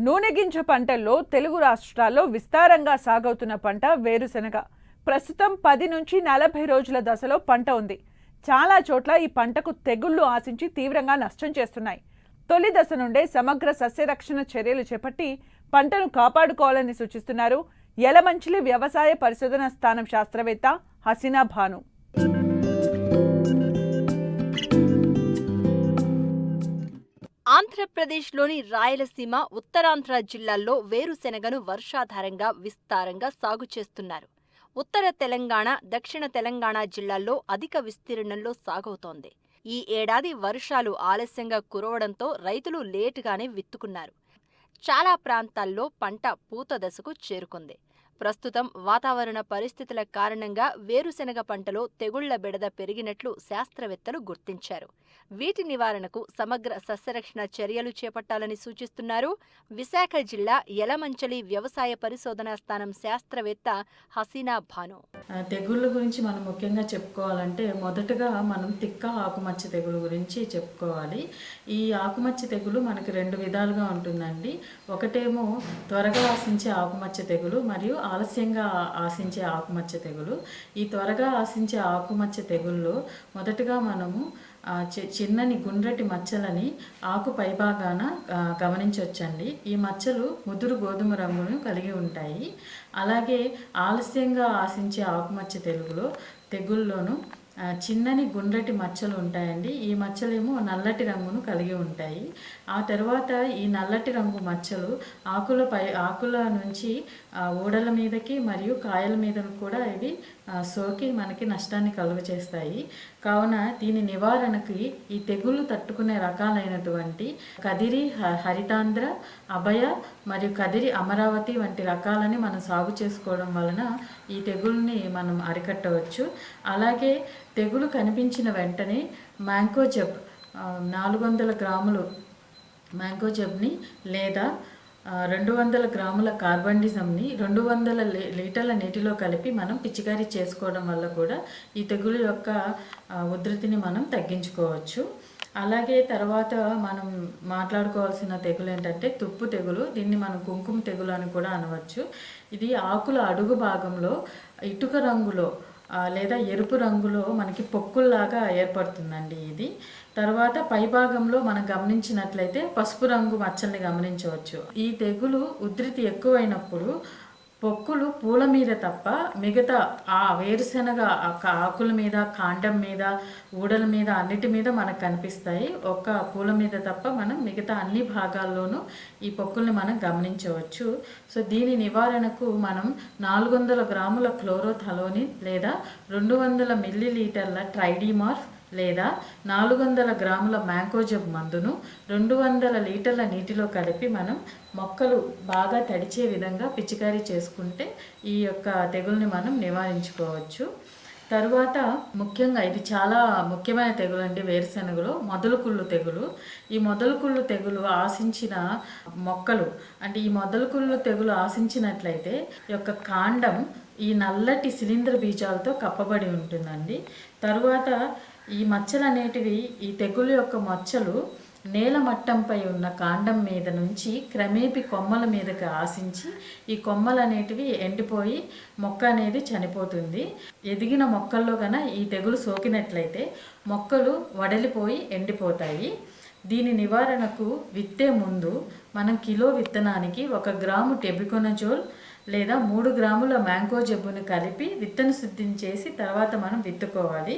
నూనె గింజ పంటల్లో తెలుగు రాష్ట్రాల్లో విస్తారంగా సాగవుతున్న పంట వేరుశెనగ. ప్రస్తుతం 10 నుంచి 40 రోజుల దశలో పంట ఉంది. చాలా చోట్ల ఈ పంటకు తెగుళ్లు ఆశించి తీవ్రంగా నష్టం చేస్తున్నాయి. తొలి దశ నుండే సమగ్ర సస్యరక్షణ చర్యలు చేపట్టి పంటను కాపాడుకోవాలని సూచిస్తున్నారు యలమంచిలి వ్యవసాయ పరిశోధన స్థానం శాస్త్రవేత్త హసీనా భాను. ఆంధ్రప్రదేశ్లోని రాయలసీమ, ఉత్తరాంధ్ర జిల్లాల్లో వేరుశెనగను వర్షాధారంగా విస్తారంగా సాగు చేస్తున్నారు. ఉత్తర తెలంగాణ, దక్షిణ తెలంగాణ జిల్లాల్లో అధిక విస్తీర్ణంలో సాగవుతోంది. ఈ ఏడాది వర్షాలు ఆలస్యంగా కురవడంతో రైతులు లేటుగానే విత్తుకున్నారు. చాలా ప్రాంతాల్లో పంట పూత దశకు చేరుకుంది. ప్రస్తుతం వాతావరణ పరిస్థితుల కారణంగా వేరుశెనగ పంటలో తెగుళ్ల బెడద పెరిగినట్లు శాస్త్రవేత్తలు గుర్తించారు. వీటి నివారణకు సమగ్ర సస్యరక్షణ చర్యలు చేపట్టాలని సూచిస్తున్నారు విశాఖ జిల్లా యలమంచిలి వ్యవసాయ పరిశోధనా స్థానం శాస్త్రవేత్త హసీనా భాను. తెగుళ్ళ గురించి మనం ముఖ్యంగా చెప్పుకోవాలంటే మొదటగా మనం తిక్క ఆకుమచ్చ తెగులు గురించి చెప్పుకోవాలి. ఈ ఆకుమచ్చ తెగులు మనకి 2 విధాలుగా ఉంటుందండి. ఒకటేమో త్వరగా ఆశించే ఆకుమచ్చ తెగులు, మరియు ఆలస్యంగా ఆశించే ఆకుమచ్చ తెగులు. ఈ త్వరగా ఆశించే ఆకుమచ్చ తెగుల్లో మొదటగా మనము చిన్నని గుండ్రటి మచ్చలని ఆకు పైభాగాన గమనించవచ్చండి. ఈ మచ్చలు ముదురు గోధుమ రంగును కలిగి ఉంటాయి. అలాగే ఆలస్యంగా ఆశించే ఆకుమచ్చ తెగుల్లోనూ చిన్నని గుండ్రటి మచ్చలు ఉంటాయండి. ఈ మచ్చలేమో నల్లటి రంగును కలిగి ఉంటాయి. ఆ తర్వాత ఈ నల్లటి రంగు మచ్చలు ఆకుల నుంచి ఊడల మీదకి మరియు కాయల మీద కూడా ఇవి సోకి మనకి నష్టాన్ని కలుగజేస్తాయి. కావున దీని నివారణకి ఈ తెగుళ్ళు తట్టుకునే రకాలైనటువంటి కదిరి హరితాంధ్ర, అభయ మరియు కదిరి అమరావతి వంటి రకాలని మనం సాగు చేసుకోవడం వలన ఈ తెగుల్ని మనం అరికట్టవచ్చు. అలాగే తెగులు కనిపించిన వెంటనే మ్యాంకోజెబ్ 400 గ్రాములు మ్యాంకోజెబ్ని లేదా 200 గ్రాముల కార్బండిజంని 200 లీటర్ల నీటిలో కలిపి మనం పిచికారీ చేసుకోవడం వల్ల కూడా ఈ తెగులు యొక్క ఉధృతిని మనం తగ్గించుకోవచ్చు. అలాగే తర్వాత మనం మాట్లాడుకోవాల్సిన తెగులు ఏంటంటే తుప్పు తెగులు. దీన్ని మనం కుంకుమ తెగులు అని కూడా అనవచ్చు. ఇది ఆకుల అడుగు భాగంలో ఇటుక రంగులో లేదా ఎరుపు రంగులో మనకి పొక్కుల్లాగా ఏర్పడుతుందండి ఇది. తర్వాత పైభాగంలో మనం గమనించినట్లయితే పసుపు రంగు మచ్చల్ని గమనించవచ్చు. ఈ తెగులు ఉధృతి ఎక్కువైనప్పుడు పొక్కులు పూల మీద తప్ప మిగతా వేరుశెనగ ఆకుల మీద, కాండం మీద, ఊడల మీద అన్నిటి మీద మనకు కనిపిస్తాయి. ఒక్క పూల మీద తప్ప మనం మిగతా అన్ని భాగాల్లోనూ ఈ పొక్కుల్ని మనం గమనించవచ్చు. సో దీని నివారణకు మనం 400 గ్రాముల క్లోరోథలోనిన్ లేదా 200 మిల్లీలీటర్ల ట్రైడిమార్ఫ్ లేదా 400 గ్రాముల మ్యాంకోజెబ్ మందును 200 లీటర్ల నీటిలో కలిపి మనం మొక్కలు బాగా తడిచే విధంగా పిచికారీ చేసుకుంటే ఈ యొక్క తెగుల్ని మనం నివారించుకోవచ్చు. తర్వాత ముఖ్యంగా ఇది చాలా ముఖ్యమైన తెగులు అండి వేరుశెనగలో మొదలుకుళ్ళు తెగులు. ఈ మొదలుకుళ్ళు తెగులు ఆశించిన మొక్కలు అంటే ఈ మొదలుకుళ్ళు తెగులు ఆశించినట్లయితే ఈ యొక్క కాండం ఈ నల్లటి శిలీంధ్ర బీజాలతో కప్పబడి ఉంటుందండి. తరువాత ఈ మచ్చలు అనేటివి ఈ తెగులు యొక్క మచ్చలు నేల మట్టంపై ఉన్న కాండం మీద నుంచి క్రమేపీ కొమ్మల మీదకి ఆశించి ఈ కొమ్మలు అనేటివి ఎండిపోయి మొక్క అనేది చనిపోతుంది. ఎదిగిన మొక్కల్లో కన్నా ఈ తెగులు సోకినట్లయితే మొక్కలు వడలిపోయి ఎండిపోతాయి. దీని నివారణకు విత్తే ముందు మనం కిలో విత్తనానికి 1 గ్రాము టెబికొనజోల్ లేదా 3 గ్రాముల మ్యాంకోజెబ్బును కలిపి విత్తన శుద్ధి చేసి తర్వాత మనం విత్తుకోవాలి.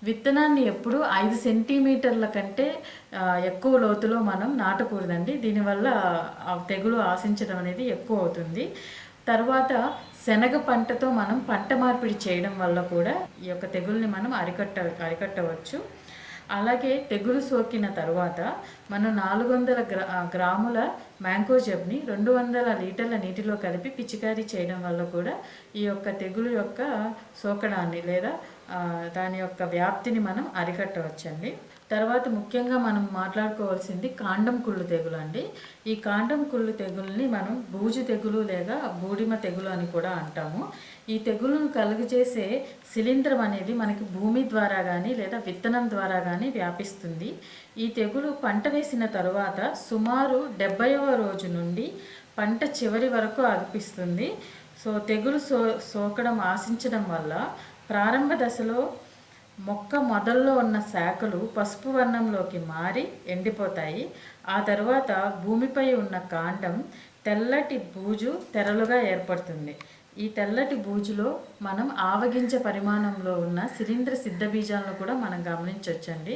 విత్తనాన్ని ఎప్పుడు 5 సెంటీమీటర్ల కంటే ఎక్కువ లోతులో మనం నాటకూడదండి. దీనివల్ల తెగులు ఆశించడం అనేది ఎక్కువ అవుతుంది. తర్వాత శనగ పంటతో మనం పంట మార్పిడి చేయడం వల్ల కూడా ఈ యొక్క తెగుల్ని మనం అరికట్టవచ్చు. అలాగే తెగులు సోకిన తర్వాత మనం 400 గ్రాముల మ్యాంకోజెబ్ని 200 లీటర్ల నీటిలో కలిపి పిచికారీ చేయడం వల్ల కూడా ఈ యొక్క తెగులు యొక్క సోకడాన్ని లేదా దాని యొక్క వ్యాప్తిని మనం అరికట్టవచ్చండి. తర్వాత ముఖ్యంగా మనం మాట్లాడుకోవాల్సింది కాండం కుళ్ళు తెగులు అండి. ఈ కాండం కుళ్ళు తెగుల్ని మనం బూజు తెగులు లేదా బూడిమ తెగులు అని కూడా అంటాము. ఈ తెగులును కలుగజేసే శిలీంధ్రం అనేది మనకి భూమి ద్వారా కానీ లేదా విత్తనం ద్వారా కానీ వ్యాపిస్తుంది. ఈ తెగులు పంట వేసిన తరువాత సుమారు 70వ రోజు నుండి పంట చివరి వరకు అగుపిస్తుంది. సో తెగులు సోకడం ఆశించడం వల్ల ప్రారంభ దశలో మొక్క మొదల్లో ఉన్న శాఖలు పసుపు వర్ణంలోకి మారి ఎండిపోతాయి. ఆ తర్వాత భూమిపై ఉన్న కాండం తెల్లటి బూజు తెరలుగా ఏర్పడుతుంది. ఈ తెల్లటి బూజులో మనం ఆవగింజ పరిమాణంలో ఉన్న శిలీంధ్ర సిద్ధ బీజాలను కూడా మనం గమనించవచ్చండి.